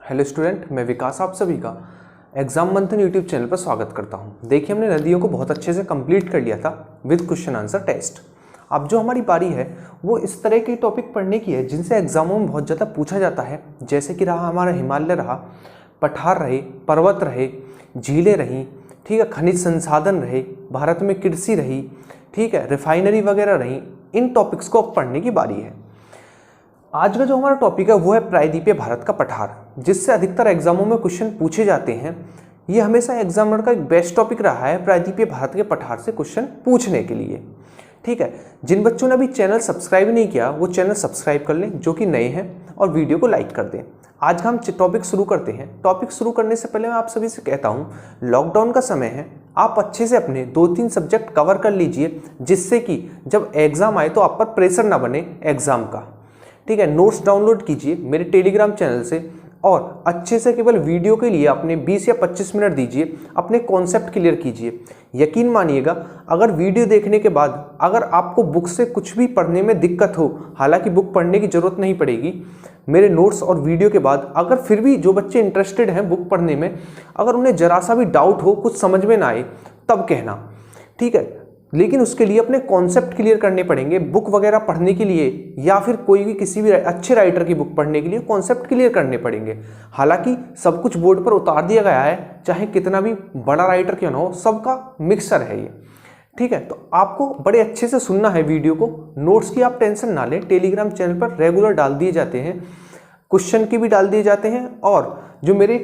Hello student, मैं विकास आप सभी का एग्जाम मंथन यूट्यूब चैनल पर स्वागत करता हूं। देखिए, हमने नदियों को बहुत अच्छे से कंप्लीट कर लिया था विद क्वेश्चन आंसर टेस्ट। अब जो हमारी बारी है वो इस तरह के टॉपिक पढ़ने की है जिनसे एग्जामों में बहुत ज़्यादा पूछा जाता है, जैसे कि रहा हमारा हिमालय, रहा पठार रहे, पर्वत रहे, झीलें रहीं, ठीक है, खनिज संसाधन रहे, भारत में कृषि रही, ठीक है, रिफाइनरी वगैरह रही। इन टॉपिक्स को अब पढ़ने की बारी है। आज का जो हमारा टॉपिक है वो है प्रायद्वीपीय भारत का पठार, जिससे अधिकतर एग्जामों में क्वेश्चन पूछे जाते हैं। ये हमेशा एग्जामिनर का एक बेस्ट टॉपिक रहा है प्रायद्वीपीय भारत के पठार से क्वेश्चन पूछने के लिए। ठीक है, जिन बच्चों ने अभी चैनल सब्सक्राइब नहीं किया वो चैनल सब्सक्राइब कर लें, जो कि नए हैं, और वीडियो को लाइक कर दें। आज हम टॉपिक शुरू करते हैं। टॉपिक शुरू करने से पहले मैं आप सभी से कहता हूँ, लॉकडाउन का समय है, आप अच्छे से अपने 2-3 सब्जेक्ट कवर कर लीजिए, जिससे कि जब एग्जाम आए तो आप पर प्रेशर ना बने एग्जाम का। ठीक है, नोट्स डाउनलोड कीजिए मेरे टेलीग्राम चैनल से, और अच्छे से केवल वीडियो के लिए अपने 20 या 25 मिनट दीजिए, अपने कॉन्सेप्ट क्लियर कीजिए। यकीन मानिएगा, अगर वीडियो देखने के बाद अगर आपको बुक से कुछ भी पढ़ने में दिक्कत हो, हालांकि बुक पढ़ने की ज़रूरत नहीं पड़ेगी, मेरे नोट्स और वीडियो के बाद अगर फिर भी जो बच्चे इंटरेस्टेड हैं बुक पढ़ने में, अगर उन्हें जरा सा भी डाउट हो, कुछ समझ में ना आए, तब कहना। ठीक है, लेकिन उसके लिए अपने कॉन्सेप्ट क्लियर करने पड़ेंगे। बुक वगैरह पढ़ने के लिए या फिर कोई भी किसी भी अच्छे राइटर की बुक पढ़ने के लिए कॉन्सेप्ट क्लियर करने पड़ेंगे। हालांकि सब कुछ बोर्ड पर उतार दिया गया है, चाहे कितना भी बड़ा राइटर क्यों ना हो, सबका मिक्सर है ये। ठीक है, तो आपको बड़े अच्छे से सुनना है वीडियो को। नोट्स की आप टेंशन ना लें, टेलीग्राम चैनल पर रेगुलर डाल दिए जाते हैं, क्वेश्चन की भी डाल दिए जाते हैं, और जो मेरे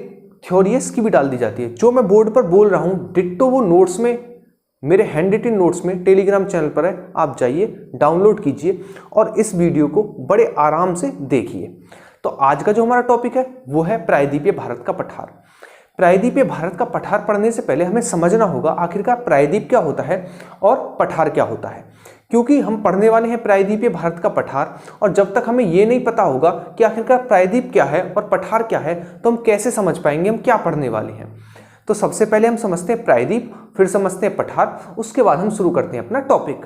थ्योरीज की भी डाल दी जाती है। जो मैं बोर्ड पर बोल रहा हूँ डिट्टो वो नोट्स में, मेरे हैंड रिटन नोट्स में टेलीग्राम चैनल पर है, आप जाइए डाउनलोड कीजिए और इस वीडियो को बड़े आराम से देखिए। तो आज का जो हमारा टॉपिक है वो है प्रायद्वीपीय भारत का पठार। प्रायद्वीपीय भारत का पठार पढ़ने से पहले हमें समझना होगा आखिरकार प्रायद्वीप क्या होता है और पठार क्या होता है, क्योंकि हम पढ़ने वाले हैं प्रायद्वीपीय भारत का पठार, और जब तक हमें ये नहीं पता होगा कि आखिरकार प्रायद्वीप क्या है और पठार क्या है, तो हम कैसे समझ पाएंगे हम क्या पढ़ने वाले हैं। तो सबसे पहले हम समझते हैं प्रायद्वीप, फिर समझते हैं पठार, उसके बाद हम शुरू करते हैं अपना टॉपिक।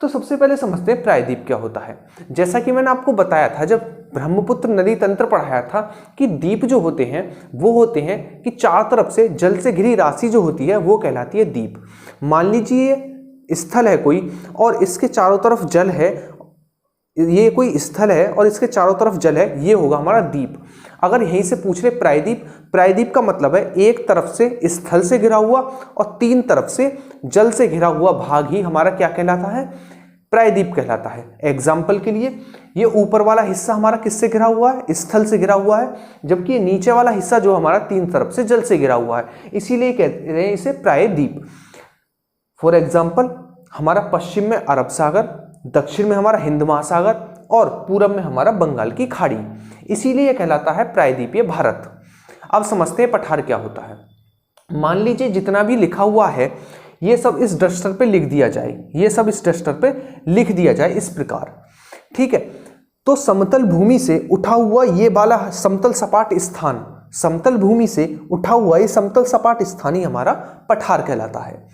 तो सबसे पहले समझते हैं प्रायद्वीप क्या होता है। जैसा कि मैंने आपको बताया था जब ब्रह्मपुत्र नदी तंत्र पढ़ाया था, कि द्वीप जो होते हैं वो होते हैं कि चारों तरफ से जल से घिरी राशि जो होती है वो कहलाती है द्वीप। मान लीजिए स्थल है कोई और इसके चारों तरफ जल है, ये कोई स्थल है और इसके चारों तरफ जल है, ये होगा हमारा द्वीप। अगर यहीं से पूछ रहे प्रायद्वीप, प्रायद्वीप का मतलब है एक तरफ से स्थल से घिरा हुआ और 3 तरफ से जल से घिरा हुआ भाग ही हमारा क्या कहलाता है, प्रायद्वीप कहलाता है। एग्जाम्पल के लिए, ये ऊपर वाला हिस्सा हमारा किससे घिरा हुआ है, स्थल से घिरा हुआ है, जबकि ये नीचे वाला हिस्सा जो हमारा 3 तरफ से जल से घिरा हुआ है, इसीलिए कहते हैं इसे प्रायद्वीप। फॉर एग्जाम्पल, हमारा पश्चिम में अरब सागर, दक्षिण में हमारा हिंद महासागर और पूरब में हमारा बंगाल की खाड़ी, इसीलिए यह कहलाता है प्रायद्वीपीय भारत। अब समझते हैं पठार क्या होता है। मान लीजिए जितना भी लिखा हुआ है ये सब इस डस्टर पे लिख दिया जाए, ये सब इस डस्टर पे लिख दिया जाए इस प्रकार। ठीक है, तो समतल भूमि से उठा हुआ ये वाला समतल सपाट स्थान, समतल भूमि से उठा हुआ ये समतल सपाट स्थान ही हमारा पठार कहलाता है।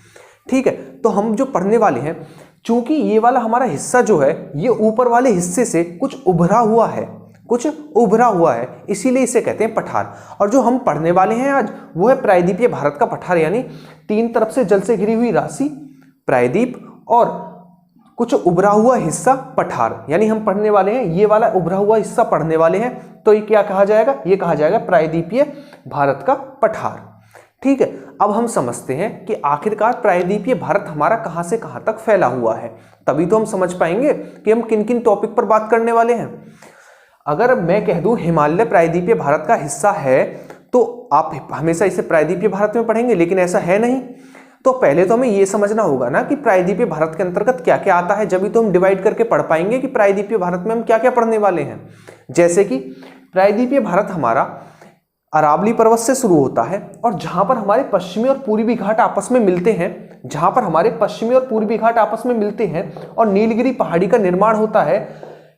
ठीक है, तो हम जो पढ़ने वाले हैं, चूंकि ये वाला हमारा हिस्सा जो है ये ऊपर वाले हिस्से से कुछ उभरा हुआ है, कुछ उभरा हुआ है, इसीलिए इसे कहते हैं पठार। और जो हम पढ़ने वाले हैं आज वो है प्रायद्वीपीय भारत का पठार, यानी 3 तरफ से जल से घिरी हुई राशि प्रायद्वीप और कुछ उभरा हुआ हिस्सा पठार, यानी हम पढ़ने वाले हैं ये वाला उभरा हुआ हिस्सा पढ़ने वाले हैं। तो ये क्या कहा जाएगा, ये कहा जाएगा प्रायद्वीपीय भारत का पठार। ठीक है, अब हम समझते हैं कि आखिरकार प्रायद्वीपीय भारत हमारा कहां से कहां तक फैला हुआ है, तभी तो हम समझ पाएंगे कि हम किन किन टॉपिक पर बात करने वाले हैं। अगर मैं कह दूं हिमालय प्रायद्वीपीय भारत का हिस्सा है, तो आप हमेशा इसे प्रायद्वीपीय भारत में पढ़ेंगे, लेकिन ऐसा है नहीं। तो पहले तो हमें यह समझना होगा ना कि प्रायद्वीपीय भारत के अंतर्गत क्या क्या आता है, जब भी तो हम डिवाइड करके पढ़ पाएंगे कि प्रायद्वीपीय भारत में हम क्या क्या पढ़ने वाले हैं। जैसे कि प्रायद्वीपीय भारत हमारा अरावली पर्वत से शुरू होता है, और जहां पर हमारे पश्चिमी और पूर्वी घाट आपस में मिलते हैं, जहां पर हमारे पश्चिमी और पूर्वी घाट आपस में मिलते हैं और नीलगिरी पहाड़ी का निर्माण होता है,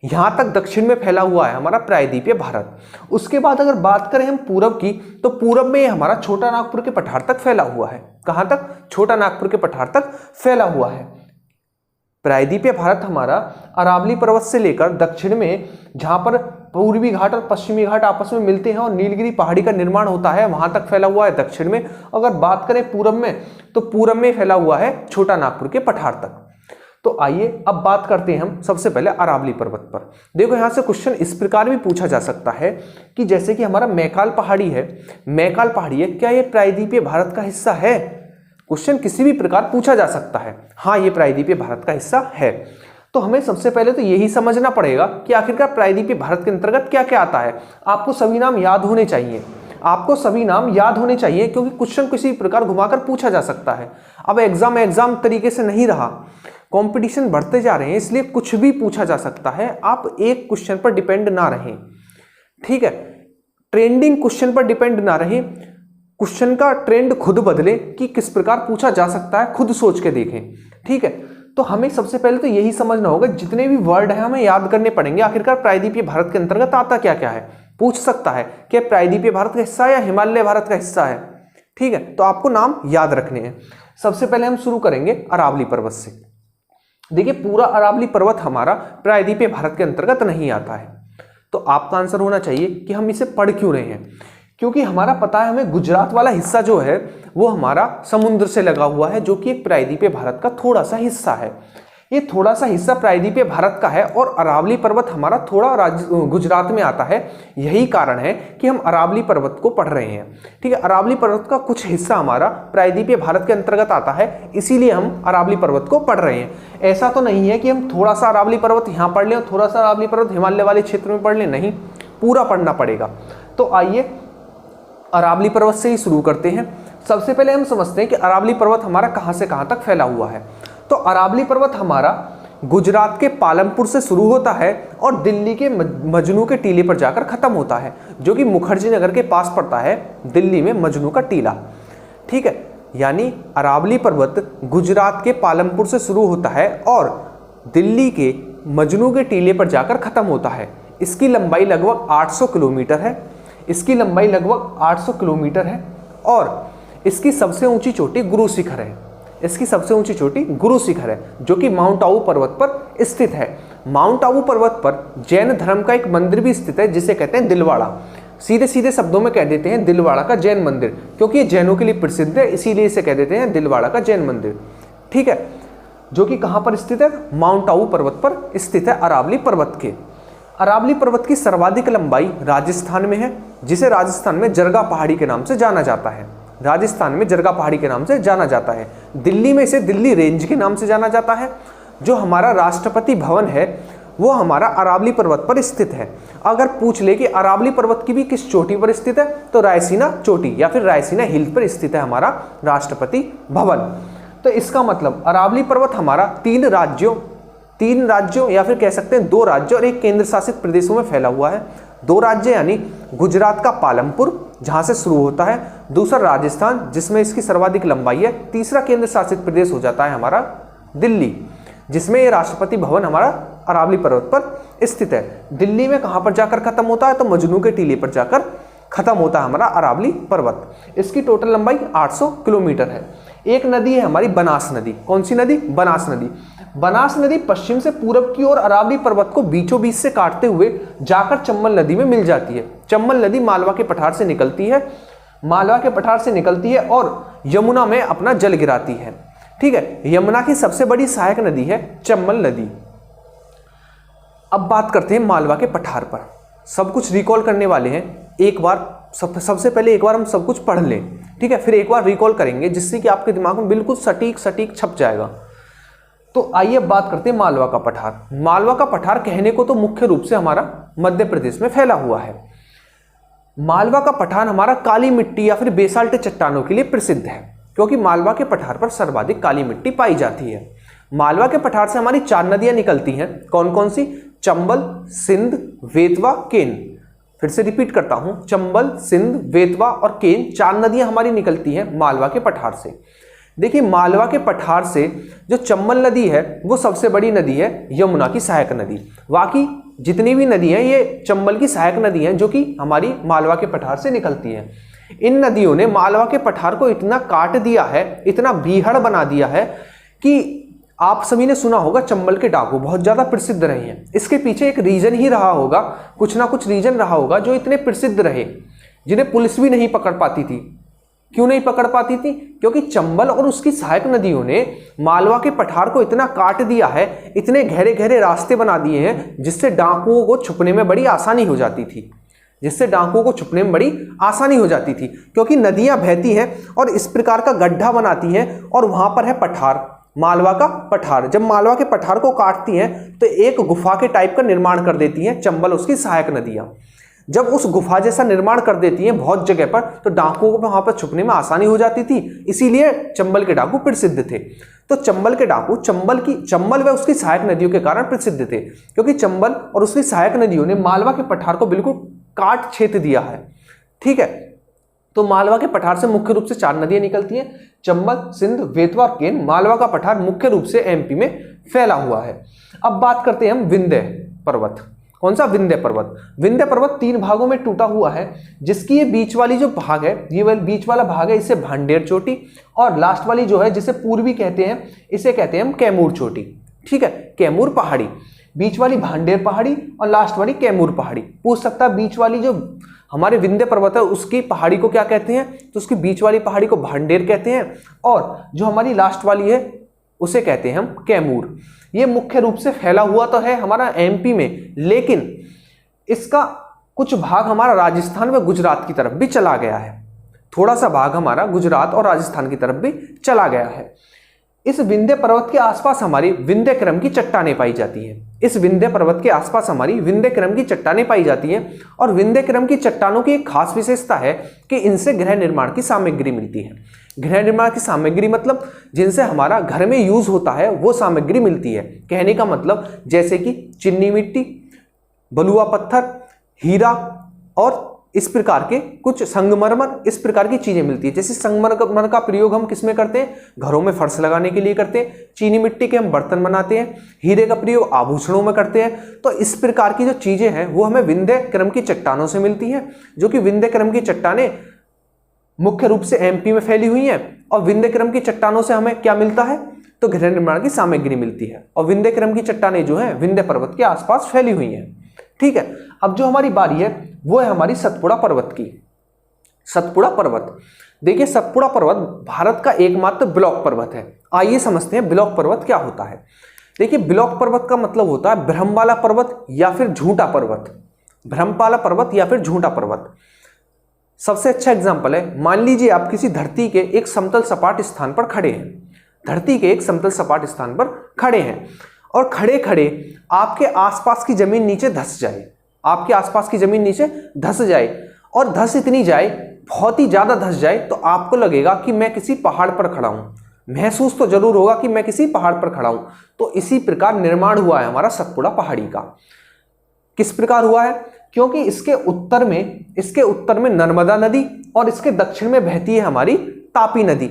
यहां तक दक्षिण में फैला हुआ है हमारा प्रायद्वीपीय भारत। उसके बाद अगर बात करें हम पूरब की, तो पूरब में हमारा छोटा नागपुर के पठार तक फैला हुआ है। कहां तक, छोटा नागपुर के पठार तक फैला हुआ है। प्रायद्वीपीय भारत हमारा अरावली पर्वत से लेकर दक्षिण में, जहां पर पूर्वी घाट और पश्चिमी घाट आपस में मिलते हैं और नीलगिरी पहाड़ी का निर्माण होता है, वहां तक फैला हुआ है दक्षिण में। अगर बात करें पूरब में, तो पूरब में फैला हुआ है छोटा नागपुर के पठार तक। तो आइए अब बात करते हैं हम सबसे पहले अरावली पर्वत पर। देखो यहाँ से क्वेश्चन इस प्रकार भी पूछा जा सकता है कि जैसे कि हमारा मैकाल पहाड़ी है, मैकाल पहाड़ी है, क्या ये प्रायद्वीपीय भारत का हिस्सा है? क्वेश्चन किसी भी प्रकार पूछा जा सकता है। हाँ, ये प्रायद्वीपीय भारत का हिस्सा है। तो हमें सबसे पहले तो यही समझना पड़ेगा कि आखिरकार प्रायद्वीपीय भारत के अंतर्गत क्या क्या आता है। आपको सभी नाम याद होने चाहिए, आपको सभी नाम याद होने चाहिए, क्योंकि क्वेश्चन किसी प्रकार घुमाकर पूछा जा सकता है। अब एग्जाम तरीके से नहीं रहा, कंपटीशन बढ़ते जा रहे हैं, इसलिए कुछ भी पूछा जा सकता है। आप एक क्वेश्चन पर डिपेंड ना रहें, ठीक है? ट्रेंडिंग क्वेश्चन पर डिपेंड ना रहें, क्वेश्चन का ट्रेंड खुद बदले कि किस प्रकार पूछा जा सकता है, खुद सोच के देखें, ठीक है? तो हमें सबसे पहले तो यही समझना होगा, जितने भी वर्ड हैं हमें याद करने पड़ेंगे। आखिरकार प्रायद्वीपीय भारत के अंतर्गत आता क्या क्या है? पूछ सकता है कि प्रायद्वीपीय भारत का हिस्सा है या हिमालय भारत का हिस्सा है, ठीक है? तो आपको नाम याद रखने हैं। सबसे पहले हम शुरू करेंगे अरावली पर्वत से। देखिए, पूरा अरावली पर्वत हमारा प्रायद्वीपीय भारत के अंतर्गत नहीं आता है। तो आपका आंसर होना चाहिए कि हम इसे पढ़ क्यों रहे हैं, क्योंकि हमारा पता है हमें गुजरात वाला हिस्सा जो है वो हमारा समुद्र से लगा हुआ है, जो कि एक प्रायद्वीपीय भारत का थोड़ा सा हिस्सा है। ये थोड़ा सा हिस्सा प्रायद्वीपीय भारत का है और अरावली पर्वत हमारा थोड़ा गुजरात में आता है। यही कारण है कि हम अरावली पर्वत को पढ़ रहे हैं, ठीक है? अरावली पर्वत का कुछ हिस्सा हमारा प्रायद्वीपीय भारत के अंतर्गत आता है, इसीलिए हम अरावली पर्वत को पढ़ रहे हैं। ऐसा तो नहीं है कि हम थोड़ा सा अरावली पर्वत यहाँ पढ़ लें और थोड़ा सा अरावली पर्वत हिमालय वाले क्षेत्र में पढ़ लें, नहीं, पूरा पढ़ना पड़ेगा। तो आइए अरावली पर्वत से ही शुरू करते हैं। सबसे पहले हम समझते हैं कि अरावली पर्वत हमारा कहाँ से कहाँ तक फैला हुआ है। तो अरावली पर्वत हमारा गुजरात के पालमपुर से शुरू होता है और दिल्ली के मजनू के टीले पर जाकर खत्म होता है, जो कि मुखर्जी नगर के पास पड़ता है, दिल्ली में मजनू का टीला, ठीक है? यानी अरावली पर्वत गुजरात के पालमपुर से शुरू होता है और दिल्ली के मजनू के टीले पर जाकर खत्म होता है। इसकी लंबाई लगभग 800 किलोमीटर है, इसकी लंबाई लगभग 800 किलोमीटर है और इसकी सबसे ऊंची चोटी गुरु शिखर है। इसकी सबसे ऊंची चोटी गुरु शिखर है, जो कि माउंट आबू पर्वत पर स्थित है। माउंट आबू पर्वत पर जैन धर्म का एक मंदिर भी स्थित है, जिसे कहते हैं दिलवाड़ा। सीधे सीधे शब्दों में कह देते हैं दिलवाड़ा का जैन मंदिर, क्योंकि ये जैनों के लिए प्रसिद्ध है, इसीलिए इसे कह देते हैं दिलवाड़ा का जैन मंदिर, ठीक है? जो कि कहाँ पर स्थित है? माउंट आबू पर्वत पर स्थित है, अरावली पर्वत के। अरावली पर्वत की सर्वाधिक लंबाई राजस्थान में है, जिसे राजस्थान में जरगा पहाड़ी के नाम से जाना जाता है। राजस्थान में जरगा पहाड़ी के नाम से जाना जाता है। दिल्ली में इसे दिल्ली रेंज के नाम से जाना जाता है। जो हमारा राष्ट्रपति भवन है वो हमारा अरावली पर्वत पर स्थित है। अगर पूछ ले कि अरावली पर्वत की भी किस चोटी पर स्थित है, तो रायसीना चोटी या फिर रायसीना हिल पर स्थित है हमारा राष्ट्रपति भवन। तो इसका मतलब अरावली पर्वत हमारा तीन राज्यों या फिर कह सकते हैं 2 राज्यों और एक केंद्र शासित प्रदेशों में फैला हुआ है। 2 राज्य यानी गुजरात का पालमपुर, जहां से शुरू होता है, दूसरा राजस्थान जिसमें इसकी सर्वाधिक लंबाई है, तीसरा केंद्र शासित प्रदेश हो जाता है हमारा दिल्ली, जिसमें ये राष्ट्रपति भवन हमारा अरावली पर्वत पर स्थित है। दिल्ली में कहां पर जाकर खत्म होता है? तो मजनू के टीले पर जाकर खत्म होता है हमारा अरावली पर्वत। इसकी टोटल लंबाई 800 किलोमीटर है। एक नदी है हमारी बनास नदी। कौन सी नदी? बनास नदी। बनास नदी पश्चिम से पूरब की ओर अरावली पर्वत को बीचों बीच से काटते हुए जाकर चंबल नदी में मिल जाती है। चंबल नदी मालवा के पठार से निकलती है, और यमुना में अपना जल गिराती है, ठीक है? यमुना की सबसे बड़ी सहायक नदी है चंबल नदी। अब बात करते हैं मालवा के पठार पर। सब कुछ रिकॉल करने वाले हैं, एक बार सबसे पहले एक बार हम सब कुछ पढ़ लें, ठीक है? फिर एक बार रिकॉल करेंगे, जिससे कि आपके दिमाग में बिल्कुल सटीक छप जाएगा। तो आइए अब बात करते हैं मालवा का पठार। मालवा का पठार कहने को तो मुख्य रूप से हमारा मध्य प्रदेश में फैला हुआ है। मालवा का पठार हमारा काली मिट्टी या फिर बेसाल्ट चट्टानों के लिए प्रसिद्ध है, क्योंकि मालवा के पठार पर सर्वाधिक काली मिट्टी पाई जाती है। मालवा के पठार से हमारी 4 नदियां निकलती हैं। कौन कौन सी? चंबल, सिंध, बेतवा, केन। फिर से रिपीट करता हूं, चंबल, सिंध, बेतवा और केन 4 नदियां हमारी निकलती हैं मालवा के पठार से। देखिए, मालवा के पठार से जो चंबल नदी है वो सबसे बड़ी नदी है, यमुना की सहायक नदी। बाकी जितनी भी नदी हैं ये चंबल की सहायक नदी हैं, जो कि हमारी मालवा के पठार से निकलती हैं। इन नदियों ने मालवा के पठार को इतना काट दिया है, इतना बीहड़ बना दिया है कि आप सभी ने सुना होगा चंबल के डाकू बहुत ज्यादा प्रसिद्ध रहे हैं। इसके पीछे एक रीजन ही रहा होगा, कुछ ना कुछ रीजन रहा होगा जो इतने प्रसिद्ध रहे, जिन्हें पुलिस भी नहीं पकड़ पाती थी। क्यों नहीं पकड़ पाती थी? क्योंकि चंबल और उसकी सहायक नदियों ने मालवा के पठार को इतना काट दिया है, इतने गहरे गहरे रास्ते बना दिए हैं, जिससे डाकुओं को छुपने में बड़ी आसानी हो जाती थी, क्योंकि नदियां बहती हैं और इस प्रकार का गड्ढा बनाती हैं और वहां पर है पठार, मालवा का पठार। जब मालवा के पठार को काटती हैं तो एक गुफा के टाइप का निर्माण कर देती हैं चंबल उसकी सहायक नदियां। जब उस गुफा जैसा निर्माण कर देती हैं बहुत जगह पर, तो डाकुओं को वहां पर छुपने में आसानी हो जाती थी, इसीलिए चंबल के डाकू प्रसिद्ध थे। तो चंबल के डाकू चंबल व उसकी सहायक नदियों के कारण प्रसिद्ध थे, क्योंकि चंबल और उसकी सहायक नदियों ने मालवा के पठार को बिल्कुल काट छेद दिया है। ठीक है, तो मालवा के पठार से मुख्य रूप से 4 नदियां निकलती हैं, चंबल, सिंध, बेतवा और केन। मालवा का पठार मुख्य रूप से एमपी में फैला हुआ है। अब बात करते हैं हम विंध्य पर्वत। कौन सा? विंध्य पर्वत। विंध्य पर्वत 3 भागों में टूटा हुआ है, जिसकी ये बीच वाली जो भाग है, ये बीच वाला भाग है, इसे भांडेर चोटी, और लास्ट वाली जो है जिसे पूर्वी कहते हैं, इसे कहते हैं हम कैमूर चोटी। ठीक है, कैमूर पहाड़ी, बीच वाली भांडेर पहाड़ी और लास्ट वाली कैमूर पहाड़ी। पूछ सकता है बीच वाली जो हमारे विंध्य पर्वत है उसकी पहाड़ी को क्या कहते हैं, तो उसकी बीच वाली पहाड़ी को भांडेर कहते हैं, और जो हमारी लास्ट वाली है उसे कहते हैं हम कैमूर। ये मुख्य रूप से फैला हुआ तो है हमारा एमपी में, लेकिन इसका कुछ भाग हमारा राजस्थान व गुजरात की तरफ भी चला गया है। थोड़ा सा भाग हमारा गुजरात और राजस्थान की तरफ भी चला गया है। इस विंध्य पर्वत के आसपास हमारी विंध्य क्रम की चट्टानें पाई जाती हैं। इस विंध्य पर्वत के आसपास हमारी विंध्य क्रम की चट्टानें पाई जाती हैं, और विंध्य क्रम की चट्टानों की एक खास विशेषता है कि इनसे गृह निर्माण की सामग्री मिलती है। गृह निर्माण की सामग्री मतलब जिनसे हमारा घर में यूज होता है वो सामग्री मिलती है। कहने का मतलब जैसे कि चीनी मिट्टी, बलुआ पत्थर, हीरा और इस प्रकार के कुछ संगमरमर, इस प्रकार की चीजें मिलती है। जैसे संगमरमर का प्रयोग हम किस में करते हैं? घरों में फर्श लगाने के लिए करते हैं। चीनी मिट्टी के हम बर्तन बनाते हैं। हीरे का प्रयोग आभूषणों में करते हैं। तो इस प्रकार की जो चीजें हैं वो हमें विंध्य क्रम की चट्टानों से मिलती हैं, जो कि विंध्य क्रम की चट्टानें मुख्य रूप से एमपी में फैली हुई हैं। और विंध्य क्रम की चट्टानों से हमें क्या मिलता है? तो गृह निर्माण की सामग्री मिलती है। और विंध्य क्रम की चट्टानें जो है विंध्य पर्वत के आसपास फैली हुई हैं। ठीक है, अब जो हमारी बारी है वो है हमारी सतपुड़ा पर्वत की। सतपुड़ा पर्वत, देखिए सतपुड़ा पर्वत भारत का एकमात्र ब्लॉक पर्वत है। आइए समझते हैं ब्लॉक पर्वत क्या होता है। देखिए ब्लॉक पर्वत का मतलब होता है ब्रह्मवाला पर्वत या फिर झूठा पर्वत। ब्रह्मवाला पर्वत या फिर झूठा पर्वत सबसे अच्छा एग्जाम्पल है। मान लीजिए आप किसी धरती के एक समतल सपाट स्थान पर खड़े हैं, धरती के एक समतल सपाट स्थान पर खड़े हैं, और खड़े खड़े आपके आसपास की जमीन नीचे धंस जाए, आपके आसपास की जमीन नीचे धंस जाए, और धंस इतनी जाए, बहुत ही ज्यादा धंस जाए, तो आपको लगेगा कि मैं किसी पहाड़ पर खड़ा हूं। महसूस तो जरूर होगा कि मैं किसी पहाड़ पर खड़ा हूं। तो इसी प्रकार निर्माण हुआ है हमारा सतपुड़ा पहाड़ी का। किस प्रकार हुआ है? क्योंकि इसके उत्तर में नर्मदा नदी और इसके दक्षिण में बहती है हमारी तापी नदी।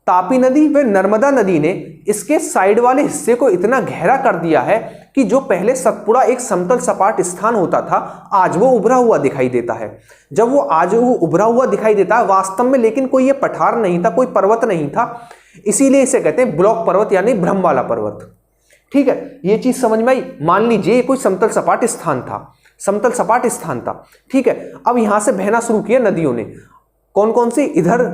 तापी नदी व नर्मदा नदी ने इसके साइड वाले हिस्से को इतना गहरा कर दिया है कि जो पहले सतपुड़ा एक समतल सपाट स्थान होता था, आज वो उभरा हुआ दिखाई देता है। जब वो आज वो उभरा हुआ दिखाई देता है वास्तव में, लेकिन कोई ये पठार नहीं था, कोई पर्वत नहीं था, इसीलिए इसे कहते हैं ब्लॉक पर्वत यानी ब्रह्मवाला पर्वत। ठीक है, ये चीज समझ में आई। मान लीजिए कोई समतल सपाट स्थान था, समतल सपाट स्थान था। ठीक है, अब यहां से बहना शुरू किया नदियों ने। कौन कौन सी? इधर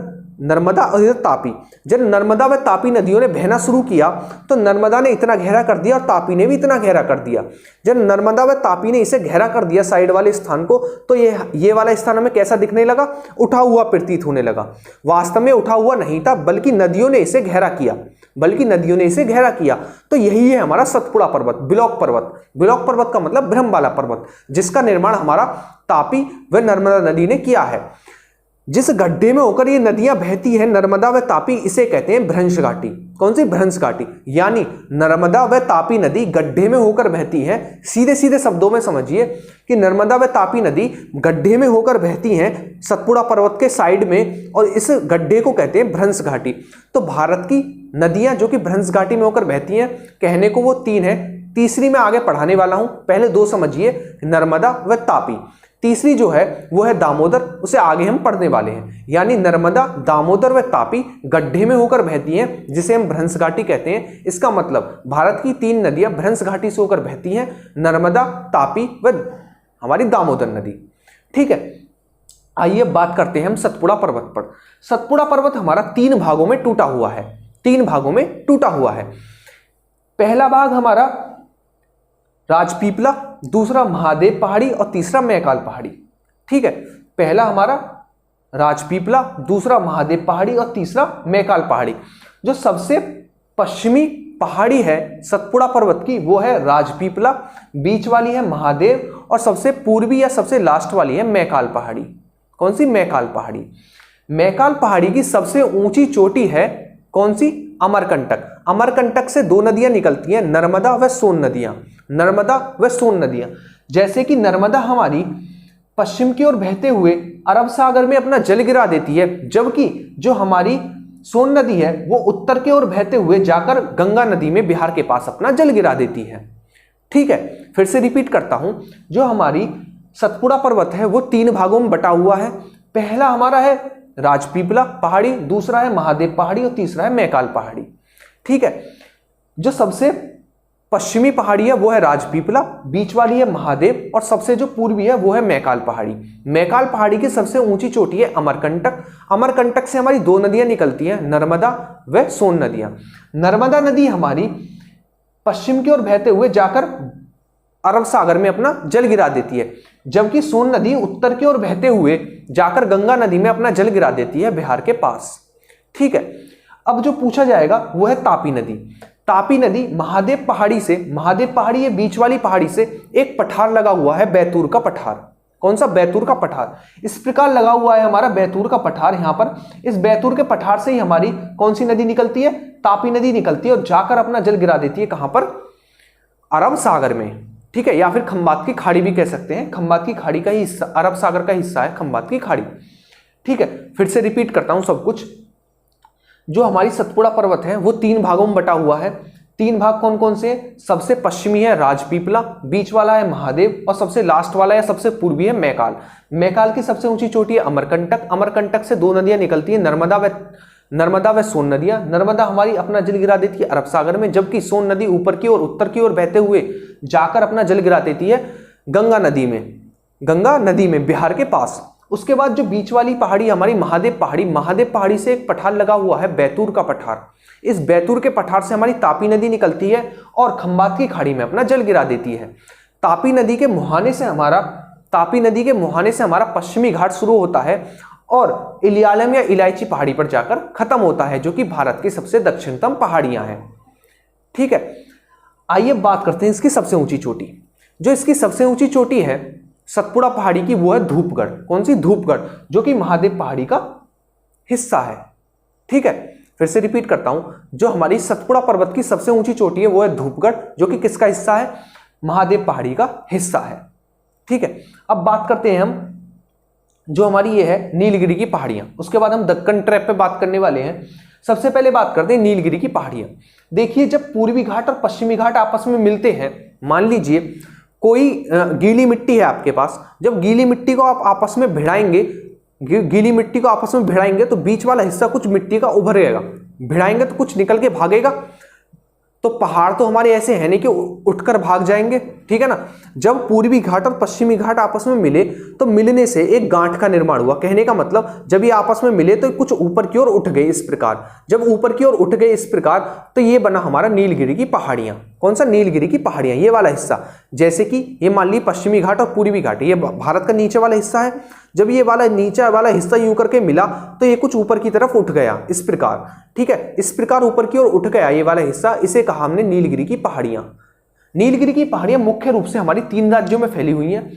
नर्मदा और इधर तापी। जब नर्मदा व तापी नदियों ने बहना शुरू किया तो नर्मदा ने इतना गहरा कर दिया और तापी ने भी इतना गहरा कर दिया। जब नर्मदा व तापी ने इसे गहरा कर दिया साइड वाले स्थान को, तो ये वाला स्थान हमें कैसा दिखने लगा? उठा हुआ प्रतीत होने लगा। वास्तव में उठा हुआ नहीं था, बल्कि नदियों ने इसे गहरा किया, तो यही है हमारा सतपुड़ा पर्वत, ब्लॉक पर्वत। ब्लॉक पर्वत का मतलब ब्रह्मवाला पर्वत, जिसका निर्माण हमारा तापी व नर्मदा नदी ने किया है। जिस गड्ढे में होकर ये नदियां बहती है नर्मदा व तापी, इसे कहते हैं भ्रंश घाटी। कौन सी? भ्रंश घाटी। यानी नर्मदा व तापी नदी गड्ढे में होकर बहती है। सीधे सीधे शब्दों में समझिए कि नर्मदा व तापी नदी गड्ढे में होकर बहती हैं सतपुड़ा पर्वत के साइड में, और इस गड्ढे को कहते हैं भ्रंश घाटी। तो भारत की नदियां जो कि भ्रंश घाटी में होकर बहती हैं, कहने को वो 3 है, तीसरी मैं आगे पढ़ाने वाला हूं, पहले 2 समझिए, नर्मदा व तापी। तीसरी जो है वो है दामोदर, उसे आगे हम पढ़ने वाले हैं। यानी नर्मदा, दामोदर व तापी गड्ढे में होकर बहती हैं, जिसे हम भ्रंश घाटी कहते हैं। इसका मतलब भारत की 3 नदियां भ्रंश घाटी से होकर बहती हैं, नर्मदा, तापी व हमारी दामोदर नदी। ठीक है, आइए बात करते हैं हम सतपुड़ा पर्वत पर। सतपुड़ा पर्वत हमारा 3 भागों में टूटा हुआ है, 3 भागों में टूटा हुआ है। पहला भाग हमारा राजपीपला, दूसरा महादेव पहाड़ी और तीसरा मैकाल पहाड़ी। ठीक है, पहला हमारा राजपीपला, दूसरा महादेव पहाड़ी और तीसरा मैकाल पहाड़ी। जो सबसे पश्चिमी पहाड़ी है सतपुड़ा पर्वत की वो है राजपीपला, बीच वाली है महादेव और सबसे पूर्वी या सबसे लास्ट वाली है मैकाल पहाड़ी। कौन सी? मैकाल पहाड़ी। मैकाल पहाड़ी की सबसे ऊंची चोटी है कौन सी? अमरकंटक। अमरकंटक से 2 नदियां निकलती हैं, नर्मदा व सोन नदियां, नर्मदा व सोन नदियां। जैसे कि नर्मदा हमारी पश्चिम की ओर बहते हुए अरब सागर में अपना जल गिरा देती है, जबकि जो हमारी सोन नदी है वो उत्तर की ओर बहते हुए जाकर गंगा नदी में बिहार के पास अपना जल गिरा देती है। ठीक है, फिर से रिपीट करता हूं, जो हमारी सतपुड़ा पर्वत है वो 3 भागों में बटा हुआ है। पहला हमारा है राजपीपला पहाड़ी, दूसरा है महादेव पहाड़ी और तीसरा है मैकाल पहाड़ी। ठीक है, जो सबसे पश्चिमी पहाड़ी है वो है राजपीपला, बीच वाली है महादेव और सबसे जो पूर्वी है वो है मैकाल पहाड़ी। मैकाल पहाड़ी की सबसे ऊंची चोटी है अमरकंटक। अमरकंटक से हमारी 2 नदियां निकलती हैं, नर्मदा व सोन नदियां। नर्मदा नदी हमारी पश्चिम की ओर बहते हुए जाकर अरब सागर में अपना जल गिरा देती है, जबकि सोन नदी उत्तर की ओर बहते हुए जाकर गंगा नदी में अपना जल गिरा देती है बिहार के पास। ठीक है, अब जो पूछा जाएगा वो है तापी नदी। तापी नदी महादेव पहाड़ी से, महादेव पहाड़ी है बीच वाली पहाड़ी से एक पठार लगा हुआ है, बैतूर का पठार। कौन सा? बैतूर का पठार। इस प्रकार लगा हुआ है हमारा बैतूर का पठार। यहां पर इस बैतूर के पठार से ही हमारी कौन सी नदी निकलती है? तापी नदी निकलती है और जाकर अपना जल गिरा देती है कहां पर? अरब सागर में। ठीक है, या फिर खंबात की खाड़ी भी कह सकते हैं। खंबात की खाड़ी का ही हिस्सा, अरब सागर का हिस्सा है खंबात की खाड़ी। ठीक है, फिर से रिपीट करता हूं सब कुछ। जो हमारी सतपुड़ा पर्वत है वो 3 भागों में बटा हुआ है। 3 भाग कौन कौन से? सबसे पश्चिमी है राजपीपला, बीच वाला है महादेव और सबसे लास्ट वाला है सबसे पूर्वी है मैकाल। मैकाल की सबसे ऊंची चोटी है अमरकंटक। अमरकंटक से 2 नदियां निकलती हैं, नर्मदा व सोन नदियां। नर्मदा हमारी अपना जल गिरा देती है अरब सागर में, जबकि सोन नदी ऊपर की ओर उत्तर की ओर बहते हुए जाकर अपना जल गिरा देती है गंगा नदी में बिहार के पास। उसके बाद जो बीच वाली पहाड़ी हमारी महादेव पहाड़ी, महादेव पहाड़ी से एक पठार लगा हुआ है बैतूर का पठार। इस बैतूर के पठार से हमारी तापी नदी निकलती है और खंबात की खाड़ी में अपना जल गिरा देती है। तापी नदी के मुहाने से हमारा पश्चिमी घाट शुरू होता है और इलियालम या इलायची पहाड़ी पर जाकर खत्म होता है, जो कि भारत की सबसे दक्षिणतम पहाड़ियां हैं। ठीक है, आइए बात करते हैं इसकी सबसे ऊंची चोटी। जो इसकी सबसे ऊंची चोटी है सतपुड़ा पहाड़ी की वो है धूपगढ़। कौन सी? धूपगढ़, जो कि महादेव पहाड़ी का हिस्सा है। ठीक है, फिर से रिपीट करता हूं, जो हमारी सतपुड़ा पर्वत की सबसे ऊंची चोटी है वो है धूपगढ़, जो कि किसका हिस्सा है? महादेव पहाड़ी का हिस्सा है। ठीक है, अब बात करते हैं हम जो हमारी ये है नीलगिरी की पहाड़ियां। उसके बाद हम दक्कन ट्रैप पे बात करने वाले हैं। सबसे पहले बात करते हैं नीलगिरी की पहाड़ियां। देखिए, जब पूर्वी घाट और पश्चिमी घाट आपस में मिलते हैं, मान लीजिए कोई गीली मिट्टी है आपके पास, जब गीली मिट्टी को आप आपस में भिड़ाएंगे, तो बीच वाला हिस्सा कुछ मिट्टी का उभरेगा, भिड़ाएंगे तो कुछ निकल के भागेगा। तो पहाड़ तो हमारे ऐसे है नहीं कि उठकर भाग जाएंगे। ठीक है ना, जब पूर्वी घाट और पश्चिमी घाट आपस में मिले तो मिलने से एक गांठ का निर्माण हुआ। कहने का मतलब जब ये आपस में मिले तो कुछ ऊपर की ओर उठ गए इस प्रकार। जब ऊपर की ओर उठ गए इस प्रकार तो ये बना हमारा नीलगिरी की पहाड़ियां। कौन सा? नीलगिरी की पहाड़ियां, ये वाला हिस्सा। जैसे कि ये मान ली पश्चिमी घाट और पूर्वी घाट, ये भारत का नीचे वाला हिस्सा है। जब ये वाला नीचे वाला हिस्सा यूं करके मिला तो ये कुछ ऊपर की तरफ उठ गया इस प्रकार। ठीक है, इस प्रकार ऊपर की ओर उठ गया ये वाला हिस्सा, इसे कहा हमने नीलगिरी की पहाड़ियां। नीलगिरी की पहाड़ियां मुख्य रूप से हमारी 3 राज्यों में फैली हुई हैं,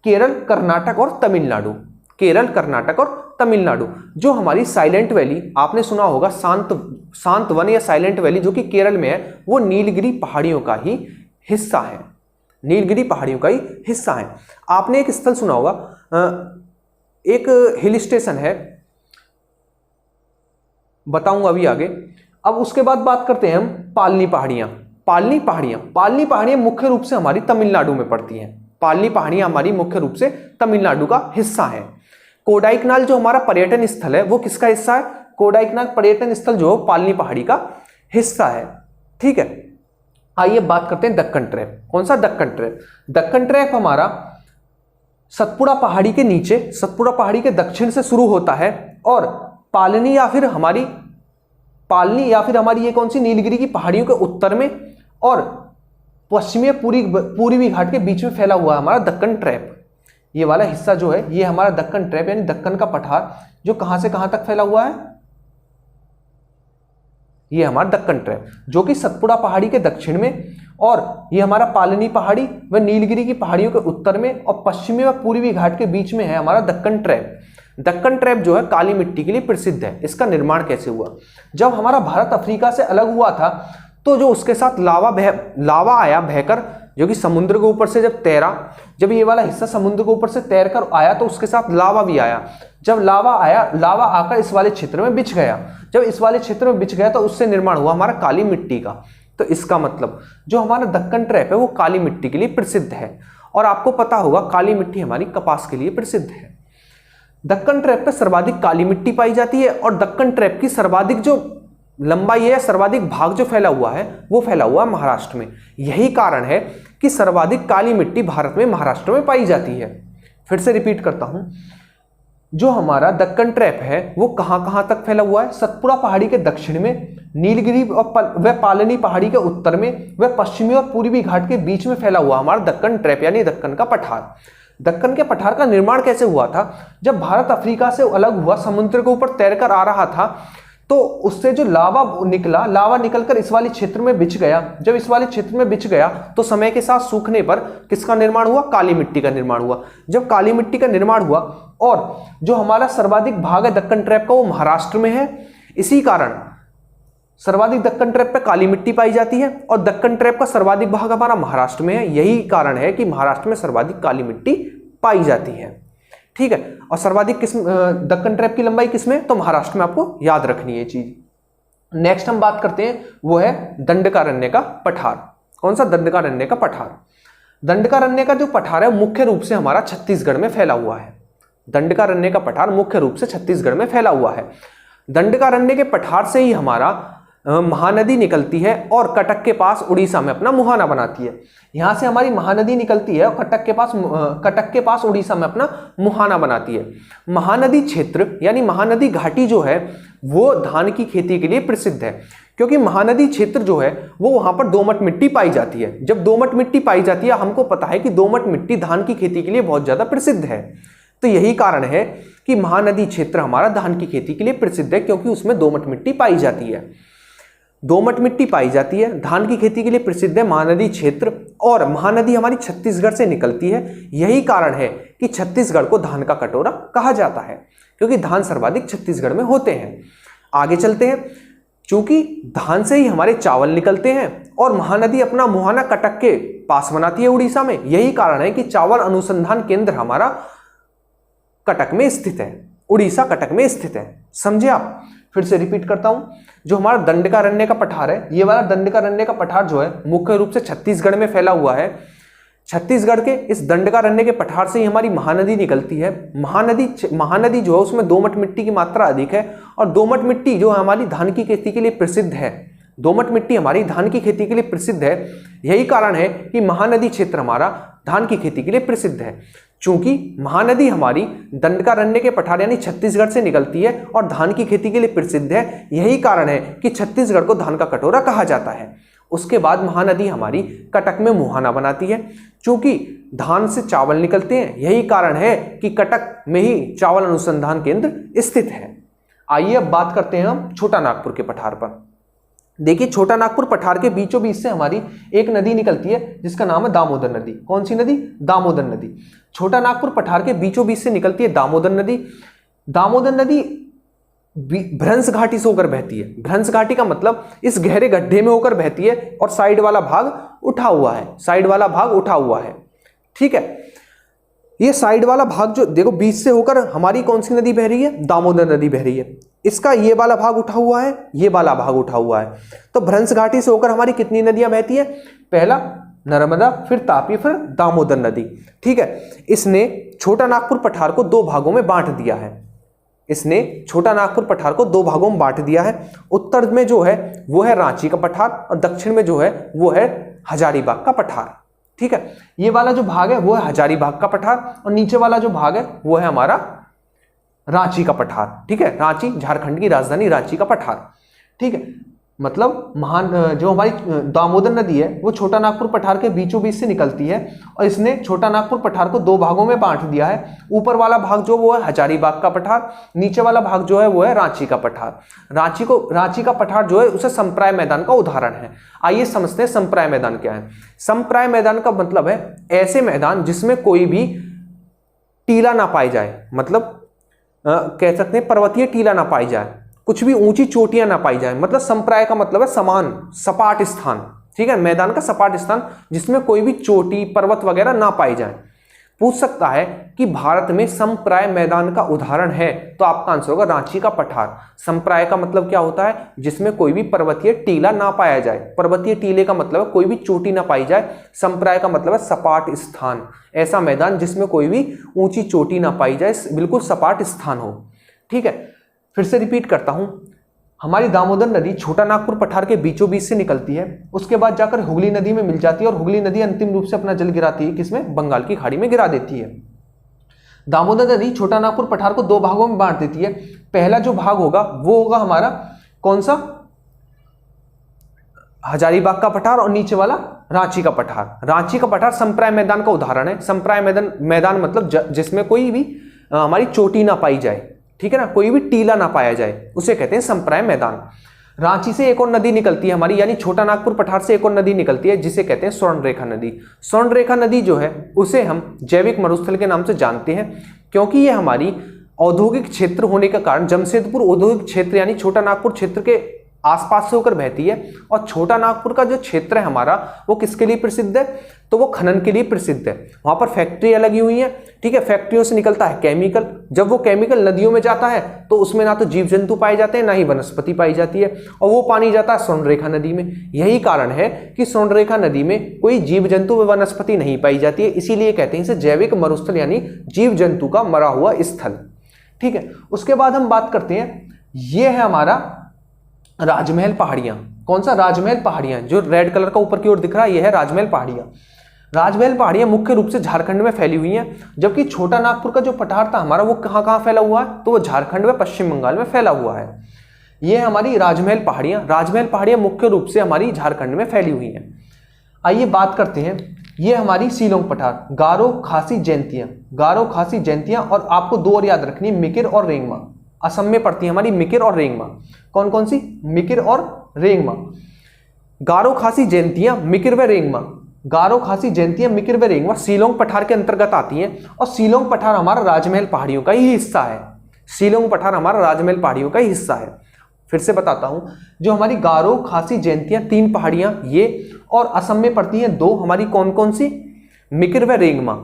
केरल, कर्नाटक और तमिलनाडु। केरल, कर्नाटक और तमिलनाडु। जो हमारी साइलेंट वैली, आपने सुना होगा शांत वन या साइलेंट वैली, जो कि केरल में है, वो नीलगिरी पहाड़ियों का ही हिस्सा है। नीलगिरी पहाड़ियों का ही हिस्सा है। आपने एक स्थल सुना होगा, एक हिल स्टेशन है, बताऊंगा अभी आगे। अब उसके बाद बात करते हैं हम पालनी पहाड़ियां। पालनी पहाड़ियां मुख्य रूप से हमारी तमिलनाडु में पड़ती हैं। पालनी पहाड़ियां हमारी मुख्य रूप से तमिलनाडु का हिस्सा है। कोडाईकनाल जो हमारा पर्यटन स्थल है वो किसका हिस्सा है? कोडाईकनाल पर्यटन स्थल जो है पालनी पहाड़ी का हिस्सा है। ठीक है, आइए बात करते हैं दक्कन ट्रैप। कौन सा? दक्कन ट्रैप। दक्कन ट्रैप हमारा सतपुड़ा पहाड़ी के नीचे, सतपुड़ा पहाड़ी के दक्षिण से शुरू होता है और पालनी या फिर हमारी ये कौन सी नीलगिरी की पहाड़ियों के उत्तर में और पश्चिमी पूर्वी घाट के बीच में फैला हुआ है हमारा दक्कन ट्रैप। ये वाला हिस्सा जो है ये हमारा दक्कन ट्रैप यानी दक्कन का पठार जो कहां से कहां तक फैला हुआ है, ये हमारा दक्कन ट्रैप जो कि सतपुड़ा पहाड़ी के दक्षिण में और ये हमारा पालनी पहाड़ी व नीलगिरी की पहाड़ियों के उत्तर में और पश्चिमी व पूर्वी घाट के बीच में है हमारा दक्कन ट्रैप। दक्कन ट्रैप जो है काली मिट्टी के लिए प्रसिद्ध है। इसका निर्माण कैसे हुआ? जब हमारा भारत अफ्रीका से अलग हुआ था तो जो उसके साथ लावा आया बहकर, जो कि समुद्र के ऊपर से जब तैरा, जब ये वाला हिस्सा समुद्र के ऊपर से तैर कर आया तो उसके साथ लावा भी आया। जब लावा आया, लावा आकर इस वाले क्षेत्र में बिछ गया। जब इस वाले क्षेत्र में बिछ गया तो उससे निर्माण हुआ हमारा काली मिट्टी का। तो इसका मतलब जो हमारा दक्कन ट्रैप है वो काली मिट्टी के लिए प्रसिद्ध है। और आपको पता होगा काली मिट्टी हमारी कपास के लिए प्रसिद्ध है। दक्कन ट्रैप पे सर्वाधिक काली मिट्टी पाई जाती है और दक्कन ट्रैप की सर्वाधिक जो लंबाई है, सर्वाधिक भाग जो फैला हुआ है वो फैला हुआ है महाराष्ट्र में। यही कारण है कि सर्वाधिक काली मिट्टी भारत में महाराष्ट्र में पाई जाती है। फिर से रिपीट करता हूं, जो हमारा दक्कन ट्रैप है वो कहां कहां तक फैला हुआ है? सतपुड़ा पहाड़ी के दक्षिण में, नीलगिरी व पालनी पहाड़ी के उत्तर में व पश्चिमी और पूर्वी घाट के बीच में फैला हुआ हमारा दक्कन ट्रैप यानी दक्कन का पठार। दक्कन के पठार का निर्माण कैसे हुआ था? जब भारत अफ्रीका से अलग हुआ, समुद्र के ऊपर तैरकर आ रहा था तो उससे जो लावा निकलकर इस वाले क्षेत्र में बिछ गया। जब इस वाले क्षेत्र में बिछ गया तो समय के साथ सूखने पर किसका निर्माण हुआ? काली मिट्टी का निर्माण हुआ। जब काली मिट्टी का निर्माण हुआ और जो हमारा सर्वाधिक भाग है दक्कन ट्रैप का वो महाराष्ट्र में है, इसी कारण सर्वाधिक दक्कन ट्रैप पे काली मिट्टी पाई जाती है और दक्कन ट्रैप का सर्वाधिक भाग हमारा महाराष्ट्र में है। यही कारण है कि महाराष्ट्र में सर्वाधिक काली मिट्टी पाई जाती है। ठीक है, और सर्वाधिक दक्कन ट्रैप की लंबाई किसमें? तो महाराष्ट्र में। आपको याद रखनी है चीज। नेक्स्ट हम बात करते हैं वो है दंडकारण्य का पठार। कौन सा? दंडकारण्य का पठार। दंडकारण्य का जो पठार है मुख्य रूप से हमारा छत्तीसगढ़ में फैला हुआ है। दंडकारण्य का पठार मुख्य रूप से छत्तीसगढ़ में फैला हुआ है। दंडकारण्य के पठार से ही हमारा महानदी निकलती है और कटक के पास उड़ीसा में अपना मुहाना बनाती है। यहां से हमारी महानदी निकलती है और कटक के पास उड़ीसा में अपना मुहाना बनाती है। महानदी क्षेत्र यानी महानदी घाटी जो है वो धान की खेती के लिए प्रसिद्ध है, क्योंकि महानदी क्षेत्र जो है वो वहां पर दोमट मिट्टी पाई जाती है। जब दोमट मिट्टी पाई जाती है, हमको पता है कि दोमट मिट्टी धान की खेती के लिए बहुत ज्यादा प्रसिद्ध है। तो यही कारण है कि महानदी क्षेत्र हमारा धान की खेती के लिए प्रसिद्ध है, क्योंकि उसमें दोमट मिट्टी पाई जाती है। दोमट मिट्टी पाई जाती है, धान की खेती के लिए प्रसिद्ध है महानदी क्षेत्र। और महानदी हमारी छत्तीसगढ़ से निकलती है। यही कारण है कि छत्तीसगढ़ को धान का कटोरा कहा जाता है, क्योंकि धान सर्वाधिक छत्तीसगढ़ में होते हैं। आगे चलते हैं। चूंकि धान से ही हमारे चावल निकलते हैं और महानदी अपना मुहाना कटक के पास बनाती है उड़ीसा में, यही कारण है कि चावल अनुसंधान केंद्र हमारा कटक में स्थित है, उड़ीसा कटक में स्थित है। समझे आप? फिर से रिपीट करता हूं, जो हमारा दंडकारण्य का पठार है, ये वाला दंडकारण्य का पठार जो है मुख्य रूप से छत्तीसगढ़ में फैला हुआ है। छत्तीसगढ़ के इस दंडकारण्य के पठार से ही हमारी महानदी निकलती है। महानदी जो है उसमें दोमट मिट्टी की मात्रा अधिक है और दोमट मिट्टी जो हमारी धान की खेती के लिए प्रसिद्ध है। दोमट मिट्टी हमारी धान की खेती के लिए प्रसिद्ध है। यही कारण है कि महानदी क्षेत्र हमारा धान की खेती के लिए प्रसिद्ध है। चूंकि महानदी हमारी दंडकारण्य के पठार यानी छत्तीसगढ़ से निकलती है और धान की खेती के लिए प्रसिद्ध है, यही कारण है कि छत्तीसगढ़ को धान का कटोरा कहा जाता है। उसके बाद महानदी हमारी कटक में मुहाना बनाती है। चूंकि धान से चावल निकलते हैं, यही कारण है कि कटक में ही चावल अनुसंधान केंद्र स्थित है। आइए अब बात करते हैं हम छोटा नागपुर के पठार पर। देखिए, छोटा नागपुर पठार के बीचों बीच से हमारी एक नदी निकलती है जिसका नाम है दामोदर नदी। कौन सी नदी? दामोदर नदी। छोटा नागपुर पठार के बीचों बीच से निकलती है दामोदर नदी। दामोदर नदी भ्रंश घाटी से होकर बहती है। भ्रंश घाटी का मतलब इस गहरे गड्ढे में होकर बहती है और साइड वाला भाग उठा हुआ है, साइड वाला भाग उठा हुआ है। ठीक है, ये साइड वाला भाग जो देखो बीच से होकर हमारी कौन सी नदी बह रही है? दामोदर नदी बह रही है। इसका ये वाला भाग उठा हुआ है, ये वाला भाग उठा हुआ है। तो भ्रंश घाटी से होकर हमारी कितनी नदियां बहती है? पहला नर्मदा, फिर तापी, फिर दामोदर नदी। ठीक है, इसने छोटा नागपुर पठार को 2 भागों में बांट दिया है। इसने छोटा नागपुर पठार को 2 भागों में बांट दिया है। उत्तर में जो है वो है रांची का पठार और दक्षिण में जो है वो है हजारीबाग का पठार। ठीक है, ये वाला जो भाग है वो है हजारीबाग का पठार और नीचे वाला जो भाग है वो है हमारा रांची का पठार। ठीक है, रांची झारखंड की राजधानी रांची का पठार। ठीक है, मतलब जो हमारी दामोदर नदी है वो छोटा नागपुर पठार के बीचों बीच से निकलती है और इसने छोटा नागपुर पठार को 2 भागों में बांट दिया है। ऊपर वाला भाग जो वो है हजारीबाग का पठार, नीचे वाला भाग जो है वो है रांची का पठार। रांची का पठार जो है उसे संप्राय मैदान का उदाहरण है। आइए समझते हैं संप्राय मैदान क्या है। संप्राय मैदान का मतलब है ऐसे मैदान जिसमें कोई भी टीला ना पाई जाए, मतलब कह सकते हैं पर्वतीय टीला ना पाई जाए, कुछ भी ऊंची चोटियां ना पाई जाए। मतलब संप्राय का मतलब है समान, सपाट स्थान। ठीक है, मैदान का सपाट स्थान जिसमें कोई भी चोटी, पर्वत वगैरह ना पाई जाए। पूछ सकता है कि भारत में संप्राय मैदान का उदाहरण है, तो आपका आंसर होगा रांची का पठार। संप्राय का मतलब क्या होता है? जिसमें कोई भी पर्वतीय टीला ना पाया जाए। पर्वतीय टीले का मतलब है कोई भी चोटी ना पाई जाए। संप्राय का मतलब है सपाट स्थान, ऐसा मैदान जिसमें कोई भी ऊंची चोटी ना पाई जाए, बिल्कुल सपाट स्थान हो। ठीक है, फिर से रिपीट करता हूं, हमारी दामोदर नदी छोटा नागपुर पठार के बीचों बीच से निकलती है, उसके बाद जाकर हुगली नदी में मिल जाती है और हुगली नदी अंतिम रूप से अपना जल गिराती है किसमें? बंगाल की खाड़ी में गिरा देती है। दामोदर नदी छोटा नागपुर पठार को 2 भागों में बांट देती है। पहला जो भाग होगा वो होगा हमारा कौन सा? हजारीबाग का पठार और नीचे वाला रांची का पठार। रांची का पठार संप्राय मैदान का उदाहरण है। संप्राय मैदान मतलब जिसमें कोई भी हमारी चोटी ना पाई जाए, ठीक है ना, कोई भी टीला ना पाया जाए, उसे कहते हैं संप्राय मैदान। रांची से एक और नदी निकलती है हमारी, यानी छोटा नागपुर पठार से एक और नदी निकलती है जिसे कहते हैं स्वर्णरेखा नदी। स्वर्णरेखा नदी जो है उसे हम जैविक मरुस्थल के नाम से जानते हैं, क्योंकि ये हमारी औद्योगिक क्षेत्र होने के कारण जमशेदपुर औद्योगिक क्षेत्र यानी छोटा नागपुर क्षेत्र के आसपास से होकर बहती है। और छोटा नागपुर का जो क्षेत्र है हमारा वो किसके लिए प्रसिद्ध है? तो वो खनन के लिए प्रसिद्ध है। वहां पर फैक्ट्रियां लगी हुई हैं, ठीक है, फैक्ट्रियों से निकलता है केमिकल। जब वो केमिकल नदियों में जाता है तो उसमें ना तो जीव जंतु पाए जाते हैं ना ही वनस्पति पाई जाती है, और वो पानी जाता है स्वर्णरेखा नदी में। यही कारण है कि स्वर्णरेखा नदी में कोई जीव जंतु व वनस्पति नहीं पाई जाती है, इसीलिए कहते हैं इसे जैविक मरुस्थल यानी जीव जंतु का मरा हुआ स्थल। ठीक है, उसके बाद हम बात करते हैं, ये है हमारा राजमहल पहाड़ियां। कौन सा? राजमहल पहाड़ियां, जो रेड कलर का ऊपर की ओर दिख रहा है ये है राजमहल पहाड़ियां। राजमहल पहाड़ियां मुख्य रूप से झारखंड में फैली हुई हैं, जबकि छोटा नागपुर का जो पठार था हमारा वो कहां कहां फैला हुआ है? तो वो झारखंड में पश्चिम बंगाल में फैला हुआ है। ये हमारी राजमहल पहाड़ियां। राजमहल पहाड़ियां मुख्य रूप से हमारी झारखंड में फैली हुई हैं। आइए बात करते हैं, ये हमारी शिलोंग पठार, गारो खासी जयंतियां। गारो खासी जयंतियां, और आपको 2 और याद रखनी, मिकिर और रेंगमा। असम में पड़ती है हमारी मिकिर और रेंगमा। कौन कौन सी? मिकिर और रेंगमा। गारो खासी जयंतियां, मिकिर व रेंगमा। गारो खासी जयंतियां, मिकिर व रेंगमा शिलोंग पठार के अंतर्गत आती हैं, और शिलोंग पठार हमारा राजमहल पहाड़ियों का ही हिस्सा है। शिलोंग पठार हमारा राजमहल पहाड़ियों का ही हिस्सा है। फिर से बताता हूं, जो हमारी गारो खासी जयंतियां 3 पहाड़ियां ये, और असम में पड़ती हैं 2 हमारी, कौन कौन सी? मिकिर व रेंगमा।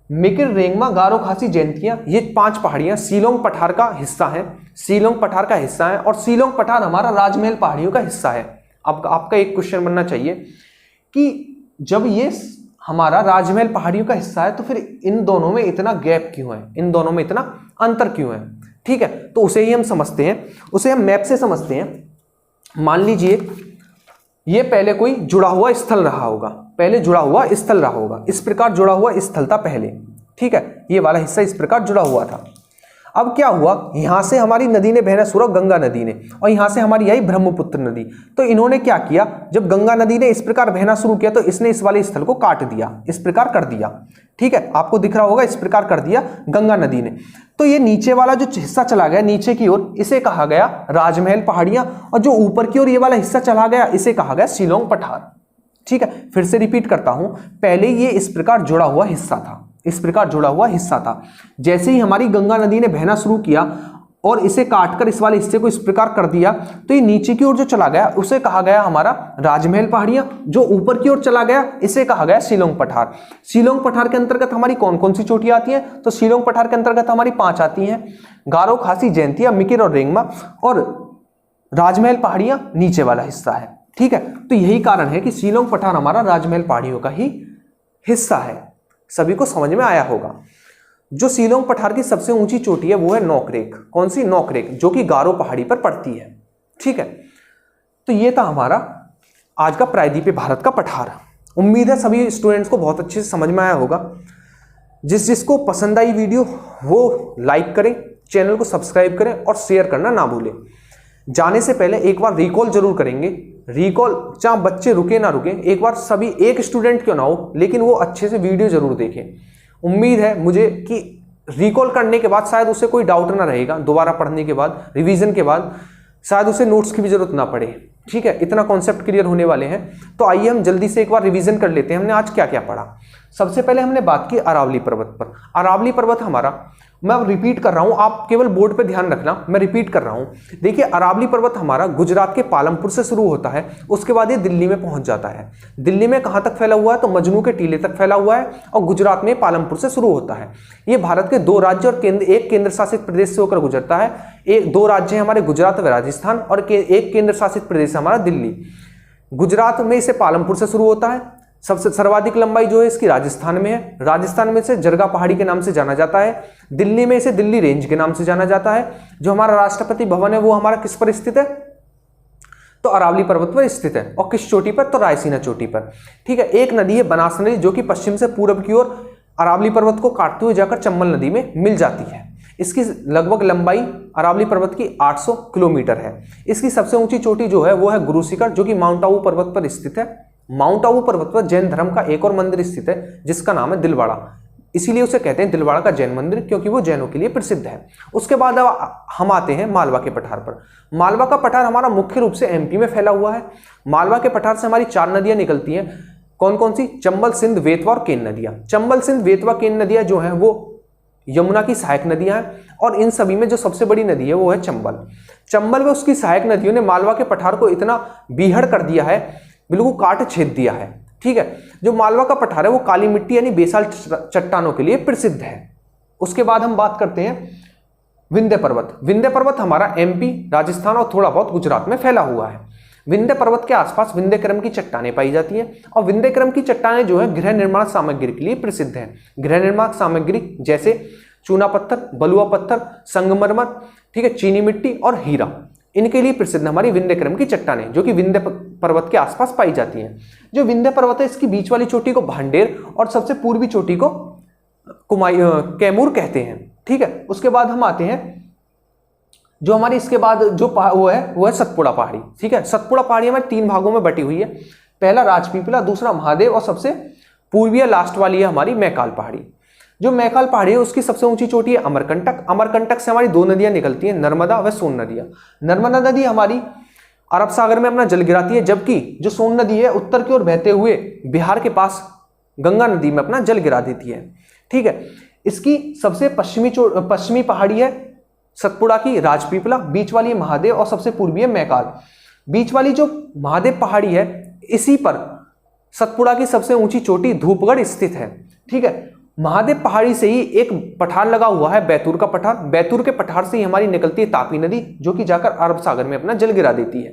मिकिर, रेंगमा, गारो खासी जयंतियां, ये 5 पहाड़ियां शिलोंग पठार का हिस्सा है। शिलोंग पठार का हिस्सा है, और शिलोंग पठार हमारा राजमहल पहाड़ियों का हिस्सा है। आपका एक क्वेश्चन बनना चाहिए कि जब ये हमारा राजमहल पहाड़ियों का हिस्सा है तो फिर इन दोनों में इतना गैप क्यों है, इन दोनों में इतना अंतर क्यों है? ठीक है, तो उसे ही हम समझते हैं, उसे हम मैप से समझते हैं। मान लीजिए ये पहले कोई जुड़ा हुआ स्थल रहा होगा, पहले जुड़ा हुआ स्थल रहा होगा, इस प्रकार जुड़ा हुआ स्थल था पहले। ठीक है, ये वाला हिस्सा इस प्रकार जुड़ा हुआ था। अब क्या हुआ, यहां से हमारी नदी ने बहना शुरू, गंगा नदी ने, और यहां से हमारी आई ब्रह्मपुत्र नदी। तो इन्होंने क्या किया, जब गंगा नदी ने इस प्रकार बहना शुरू किया तो इसने इस वाले स्थल को काट दिया, इस प्रकार कर दिया। ठीक है, आपको दिख रहा होगा, इस प्रकार कर दिया गंगा नदी ने। तो ये नीचे वाला जो हिस्सा चला गया नीचे की ओर, इसे कहा गया राजमहल पहाड़ियां, और जो ऊपर की ओर ये वाला हिस्सा चला गया इसे कहा गया शिलोंग पठार। ठीक है, फिर से रिपीट करता हूं, पहले ये इस प्रकार जुड़ा हुआ हिस्सा था, इस प्रकार जुड़ा हुआ हिस्सा था। जैसे ही हमारी गंगा नदी ने बहना शुरू किया और इसे काटकर इस वाले हिस्से को इस प्रकार कर दिया, तो ये नीचे की ओर जो चला गया उसे कहा गया हमारा राजमहल पहाड़ियां। जो ऊपर की ओर चला गया इसे कहा गया शिलोंग पठार। शिलोंग पठार के अंतर्गत हमारी कौन कौन सी चोटियां आती हैं? तो शिलोंग पठार के अंतर्गत हमारी 5 आती हैं, गारो खासी जयंतियां, मिकिर और रेंगमा, और राजमहल पहाड़ियां नीचे वाला हिस्सा है। ठीक है, तो यही कारण है कि शिलोंग पठार हमारा राजमहल पहाड़ियों का ही हिस्सा है। सभी को समझ में आया होगा। जो शिलोंग पठार की सबसे ऊंची चोटी है वो है नोकरेक। कौन सी? नोकरेक, जो कि गारो पहाड़ी पर पड़ती है। ठीक है, तो ये था हमारा आज का प्रायद्वीपीय भारत का पठार। उम्मीद है सभी स्टूडेंट्स को बहुत अच्छे से समझ में आया होगा। जिसको पसंद आई वीडियो वो लाइक करें, चैनल को सब्सक्राइब करें और शेयर करना ना भूलें। जाने से पहले एक बार रिकॉल जरूर करेंगे। रिकॉल चाहे बच्चे रुके ना रुके, एक बार सभी, एक स्टूडेंट क्यों ना हो, लेकिन वो अच्छे से वीडियो जरूर देखें। उम्मीद है मुझे कि रिकॉल करने के बाद शायद उसे कोई डाउट ना रहेगा, दोबारा पढ़ने के बाद, रिवीजन के बाद शायद उसे नोट्स की भी जरूरत ना पड़े। ठीक है, इतना कॉन्सेप्ट क्लियर होने वाले हैं। तो आइए हम जल्दी से एक बार रिवीजन कर लेते हैं हमने आज क्या क्या पढ़ा। सबसे पहले हमने बात की अरावली पर्वत पर। अरावली पर्वत हमारा, मैं रिपीट कर रहा हूं, आप केवल बोर्ड पे ध्यान रखना, मैं रिपीट कर रहा हूं। देखिए, अरावली पर्वत हमारा गुजरात के पालमपुर से शुरू होता है, उसके बाद ये दिल्ली में पहुंच जाता है। दिल्ली में कहां तक फैला हुआ है? तो मजनू के टीले तक फैला हुआ है, और गुजरात में पालमपुर से शुरू होता है। ये भारत के 2 राज्य और एक केंद्र शासित प्रदेश से होकर गुजरता है। 2 राज्य हैं हमारे, गुजरात और राजस्थान, और एक केंद्र शासित प्रदेश है हमारा दिल्ली। गुजरात में इसे पालमपुर से शुरू होता है। सबसे सर्वाधिक लंबाई जो है इसकी राजस्थान में है। राजस्थान में इसे जरगा पहाड़ी के नाम से जाना जाता है। दिल्ली में इसे दिल्ली रेंज के नाम से जाना जाता है। जो हमारा राष्ट्रपति भवन है वो हमारा किस पर स्थित है? तो अरावली पर्वत पर स्थित है। और किस चोटी पर? तो रायसीना चोटी पर। ठीक है, एक नदी है बनास नदी, जो कि पश्चिम से पूर्व की ओर अरावली पर्वत को काटते हुए जाकर चंबल नदी में मिल जाती है। इसकी लगभग लंबाई अरावली पर्वत की 800 किलोमीटर है। इसकी सबसे ऊंची चोटी जो है वो है गुरु शिखर, जो कि माउंट आबू पर्वत पर स्थित है। माउंट आबू पर्वत पर जैन धर्म का एक और मंदिर स्थित है, जिसका नाम है दिलवाड़ा। इसीलिए उसे कहते हैं दिलवाड़ा का जैन मंदिर, क्योंकि वो जैनों के लिए प्रसिद्ध है। उसके बाद हम आते हैं मालवा के पठार पर। मालवा का पठार हमारा मुख्य रूप से एमपी में फैला हुआ है। मालवा के पठार से हमारी 4 नदियां निकलती हैं। कौन कौन सी? चंबल, सिंध, बेतवा और केन नदियां। चंबल, सिंध, बेतवा, केन नदियां जो हैं वो यमुना की सहायक नदियां हैं, और इन सभी में जो सबसे बड़ी नदी है वो है चंबल। चंबल व उसकी सहायक नदियों ने मालवा के पठार को इतना बीहड़ कर दिया है, बिल्कुल काट छेद दिया है। ठीक है, जो मालवा का पठार है वो काली मिट्टी यानी बेसाल्ट चट्टानों के लिए प्रसिद्ध है। उसके बाद हम बात करते हैं विंध्य पर्वत। विंध्य पर्वत हमारा एमपी, राजस्थान और थोड़ा बहुत गुजरात में फैला हुआ है। विंध्य पर्वत के आसपास विंध्य क्रम की चट्टानें पाई जाती हैं, और विंध्य क्रम की चट्टानें जो है गृह निर्माण सामग्री के लिए प्रसिद्ध है। गृह निर्माण सामग्री जैसे चूना पत्थर, बलुआ पत्थर, संगमरमर, ठीक है, चीनी मिट्टी और हीरा, इनके लिए प्रसिद्ध हमारी विंध्य क्रम की चट्टानें, जो कि विंध्य पर्वत के आसपास पाई जाती हैं। जो विंध्य पर्वत है इसकी बीच वाली चोटी को भांडेर और सबसे पूर्वी चोटी को कैमूर कहते हैं। ठीक है, उसके बाद हम आते हैं जो हमारी इसके बाद जो वो है सतपुड़ा पहाड़ी। ठीक है, सतपुड़ा पहाड़ी हमारे 3 भागों में बटी हुई है। पहला राजपीपला, दूसरा महादेव, और सबसे पूर्वी लास्ट वाली है हमारी मैकाल पहाड़ी। जो मैकाल पहाड़ी है उसकी सबसे ऊंची चोटी है अमरकंटक। अमरकंटक से हमारी 2 नदियां निकलती हैं, नर्मदा व सोन नदियां। नर्मदा नदी हमारी अरब सागर में अपना जल गिराती है, जबकि जो सोन नदी है उत्तर की ओर बहते हुए बिहार के पास गंगा नदी में अपना जल गिरा देती है। ठीक है, इसकी सबसे पश्चिमी पहाड़ी है सतपुड़ा की राजपीपला, बीच वाली है महादेव, और सबसे पूर्वी है मैकाल। बीच वाली जो महादेव पहाड़ी है इसी पर सतपुड़ा की सबसे ऊंची चोटी धूपगढ़ स्थित है। ठीक है, महादेव पहाड़ी से ही एक पठार लगा हुआ है, बैतूर का पठार। बैतूर के पठार से ही हमारी निकलती है तापी नदी, जो कि जाकर अरब सागर में अपना जल गिरा देती है।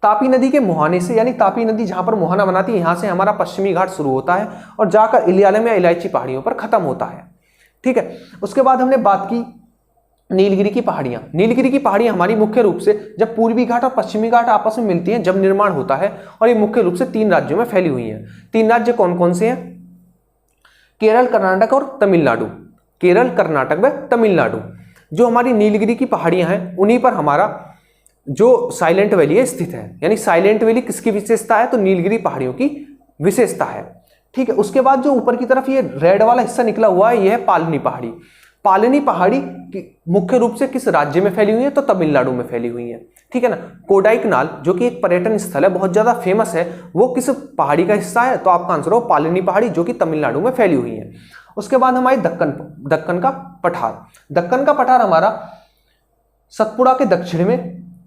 तापी नदी के मुहाने से, यानी तापी नदी जहां पर मुहाना बनाती है, यहां से हमारा पश्चिमी घाट शुरू होता है और जाकर इलियालम या इलायची पहाड़ियों पर खत्म होता है। ठीक है, उसके बाद हमने बात की नीलगिरी की पहाड़ियां। नीलगिरी की पहाड़ियां हमारी मुख्य रूप से जब पूर्वी घाट और पश्चिमी घाट आपस में मिलती हैं, जब निर्माण होता है, और ये मुख्य रूप से 3 राज्यों में फैली हुई हैं। 3 राज्य कौन कौन से हैं? केरल, कर्नाटक और तमिलनाडु। केरल, कर्नाटक व तमिलनाडु। जो हमारी नीलगिरी की पहाड़ियां हैं उन्हीं पर हमारा जो साइलेंट वैली है स्थित है। यानी साइलेंट वैली किसकी विशेषता है? तो नीलगिरी पहाड़ियों की विशेषता है। ठीक है, उसके बाद जो ऊपर की तरफ ये रेड वाला हिस्सा निकला हुआ है, यह है पालनी पहाड़ी। पालनी पहाड़ी मुख्य रूप से किस राज्य में फैली हुई है? तो तमिलनाडु में फैली हुई है। ठीक है ना। कोडाईकनाल जो कि एक पर्यटन स्थल है, बहुत ज्यादा फेमस है, वो किस पहाड़ी का हिस्सा है? तो आपका आंसर हो पालनी पहाड़ी, जो कि तमिलनाडु में फैली हुई है। उसके बाद हमारी दक्कन का पठार। दक्कन का पठार हमारा सतपुड़ा के दक्षिण में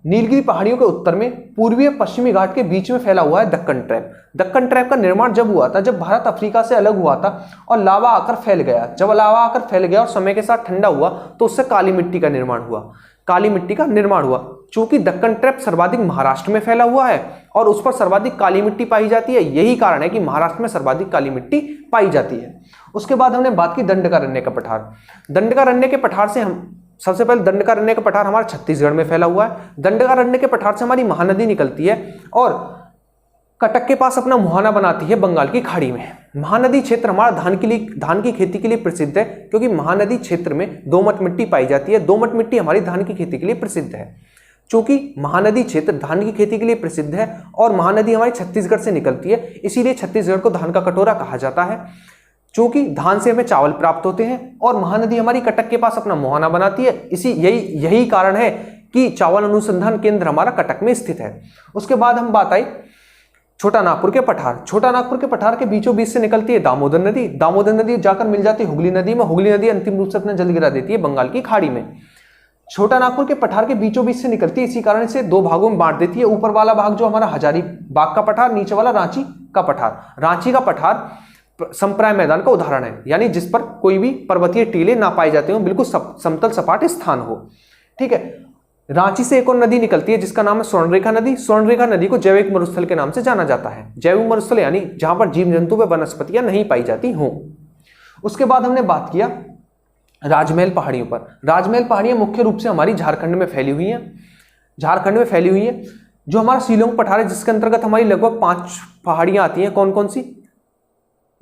नीलगिरी पहाड़ियों के उत्तर में पूर्वीय पश्चिमी घाट के बीच में फैला हुआ है दक्कन ट्रैप। दक्कन ट्रैप का निर्माण जब हुआ था जब भारत अफ्रीका से अलग हुआ था और लावा आकर फैल गया। जब लावा आकर फैल गया और समय के साथ ठंडा हुआ तो उससे काली मिट्टी का निर्माण हुआ। काली मिट्टी का निर्माण हुआ। चूंकि दक्कन ट्रैप सर्वाधिक महाराष्ट्र में फैला हुआ है और उस पर सर्वाधिक काली मिट्टी पाई जाती है, यही कारण है कि महाराष्ट्र में सर्वाधिक काली मिट्टी पाई जाती है। उसके बाद हमने बात की दंडकारण्य का पठार। दंडकारण्य के पठार से हम सबसे पहले दंडकारण्य का पठार हमारा छत्तीसगढ़ में फैला हुआ है। दंडकारण्य के पठार से हमारी महानदी निकलती है और कटक के पास अपना मुहाना बनाती है बंगाल की खाड़ी में। महानदी क्षेत्र हमारा धान की खेती के लिए प्रसिद्ध है, क्योंकि महानदी क्षेत्र में दोमट मिट्टी पाई जाती है। दोमट मिट्टी हमारी धान की खेती के लिए प्रसिद्ध है। चूंकि महानदी क्षेत्र धान की खेती के लिए प्रसिद्ध है और महानदी हमारी छत्तीसगढ़ से निकलती है, इसीलिए छत्तीसगढ़ को धान का कटोरा कहा जाता है। चूंकि धान से हमें चावल प्राप्त होते हैं और महानदी हमारी कटक के पास अपना मुहाना बनाती है, यही कारण है कि चावल अनुसंधान केंद्र हमारा कटक में स्थित है। उसके बाद हम बात आई छोटा नागपुर के पठार। छोटा नागपुर के पठार के बीचों बीच से निकलती है दामोदर नदी। दामोदर नदी जाकर मिल जाती है हुगली नदी में। हुगली नदी अंतिम रूप से अपना जल गिरा देती है बंगाल की खाड़ी में। छोटा नागपुर के पठार के बीचों बीच से निकलती है, इसी कारण से दो भागों में बांट देती है। ऊपर वाला भाग जो हमारा हजारीबाग का पठार, नीचे वाला रांची का पठार। रांची का पठार संप्राय मैदान का उदाहरण है, यानी जिस पर कोई भी पर्वतीय टीले ना पाए जाते हो, बिल्कुल समतल सपाट स्थान हो। ठीक है। रांची से एक और नदी निकलती है जिसका नाम है स्वर्णरेखा नदी। स्वर्णरेखा नदी को जैविक मरुस्थल के नाम से जाना जाता है। जैविक मरुस्थल यानी जहां पर जीव जंतु व वनस्पतियां नहीं पाई जाती हों। उसके बाद हमने बात किया राजमहल पहाड़ियों पर। राजमहल पहाड़ियां मुख्य रूप से हमारी झारखंड में फैली हुई हैं। झारखंड में फैली हुई है। जो हमारा शिलोंग पठार है जिसके अंतर्गत हमारी लगभग 5 पहाड़ियां आती हैं। कौन कौन सी?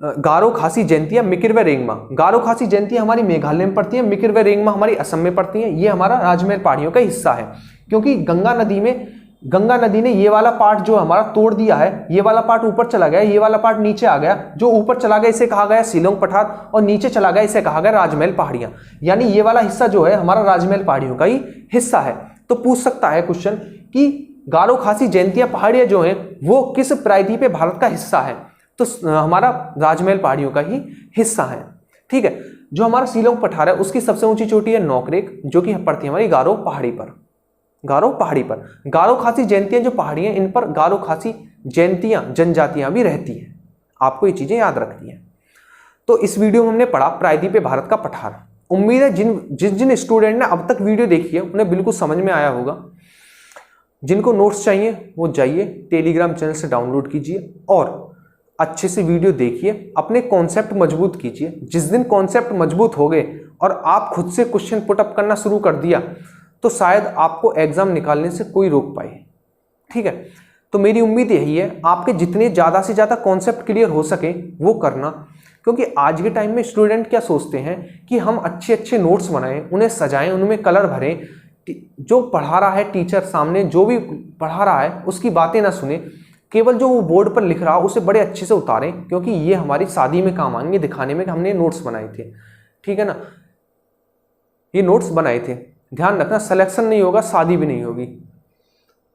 गारो, खासी, जयंतिया, मिकिर व रेंगमा। गारो, खासी, जयंतिया हमारी मेघालय में पड़ती है। मिकिर व रेंगमा हमारी असम में पड़ती है। ये हमारा राजमहल पहाड़ियों का हिस्सा है, क्योंकि गंगा नदी ने ये वाला पार्ट जो हमारा तोड़ दिया है। ये वाला पार्ट ऊपर चला गया, ये वाला पार्ट नीचे आ गया। जो ऊपर चला गया इसे कहा गया शिलोंग पठार और नीचे चला गया इसे कहा गया राजमहल पहाड़ियां। यानी ये वाला हिस्सा जो है हमारा राजमहल पहाड़ियों का ही हिस्सा है। तो पूछ सकता है क्वेश्चन कि गारो, खासी, जयंतिया पहाड़ियां जो है वो किस प्रायद्वीपीय भारत का हिस्सा है? तो हमारा राजमहल पहाड़ियों का ही हिस्सा है। ठीक है। जो हमारा शिलोंग पठार है उसकी सबसे ऊंची चोटी है नौकरेक, जो कि पड़ती है हमारी गारो पहाड़ी पर। गारो, खासी, जयंतियां जो पहाड़ियां, इन पर गारो, खासी, जयंतियां जनजातियां भी रहती हैं। आपको ये चीजें याद रखनी है। तो इस वीडियो में हमने पढ़ा प्रायद्वीपीय भारत का पठार। उम्मीद है जिन स्टूडेंट ने अब तक वीडियो देखी है उन्हें बिल्कुल समझ में आया होगा। जिनको नोट्स चाहिए वो जाइए टेलीग्राम चैनल से डाउनलोड कीजिए और अच्छे से वीडियो देखिए, अपने कॉन्सेप्ट मजबूत कीजिए। जिस दिन कॉन्सेप्ट मजबूत हो गए और आप खुद से क्वेश्चन पुटअप करना शुरू कर दिया तो शायद आपको एग्जाम निकालने से कोई रोक पाए। ठीक है। तो मेरी उम्मीद यही है आपके जितने ज़्यादा से ज़्यादा कॉन्सेप्ट क्लियर हो सके वो करना, क्योंकि आज के टाइम में स्टूडेंट क्या सोचते हैं कि हम अच्छे नोट्स बनाएं, उन्हें सजाएं, उनमें कलर भरें, जो पढ़ा रहा है टीचर सामने जो भी पढ़ा रहा है उसकी बातें ना सुने, केवल जो वो बोर्ड पर लिख रहा है उसे बड़े अच्छे से उतारें, क्योंकि ये हमारी शादी में काम आएंगे दिखाने में कि हमने नोट्स बनाए थे। ठीक है ना, ये नोट्स बनाए थे। ध्यान रखना, सिलेक्शन नहीं होगा, शादी भी नहीं होगी।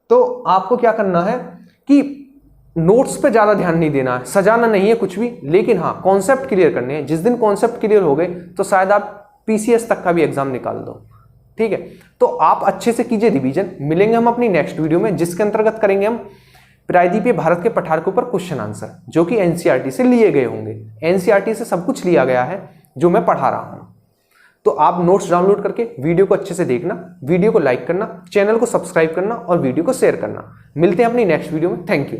तो आपको क्या करना है कि नोट्स पे ज़्यादा ध्यान नहीं देना है, सजाना नहीं है कुछ भी, लेकिन हाँ कॉन्सेप्ट क्लियर करने हैं। जिस दिन कॉन्सेप्ट क्लियर हो गए तो शायद आप पीसीएस तक का भी एग्जाम निकाल दो। ठीक है। तो आप अच्छे से कीजिए रिवीजन। मिलेंगे हम अपनी नेक्स्ट वीडियो में, जिसके अंतर्गत करेंगे हम प्रायद्वीपीय भारत के पठार के ऊपर क्वेश्चन आंसर, जो कि एनसीईआरटी से लिए गए होंगे। एनसीईआरटी से सब कुछ लिया गया है जो मैं पढ़ा रहा हूं। तो आप नोट्स डाउनलोड करके वीडियो को अच्छे से देखना, वीडियो को लाइक करना, चैनल को सब्सक्राइब करना और वीडियो को शेयर करना। मिलते हैं अपनी नेक्स्ट वीडियो में। Thank you.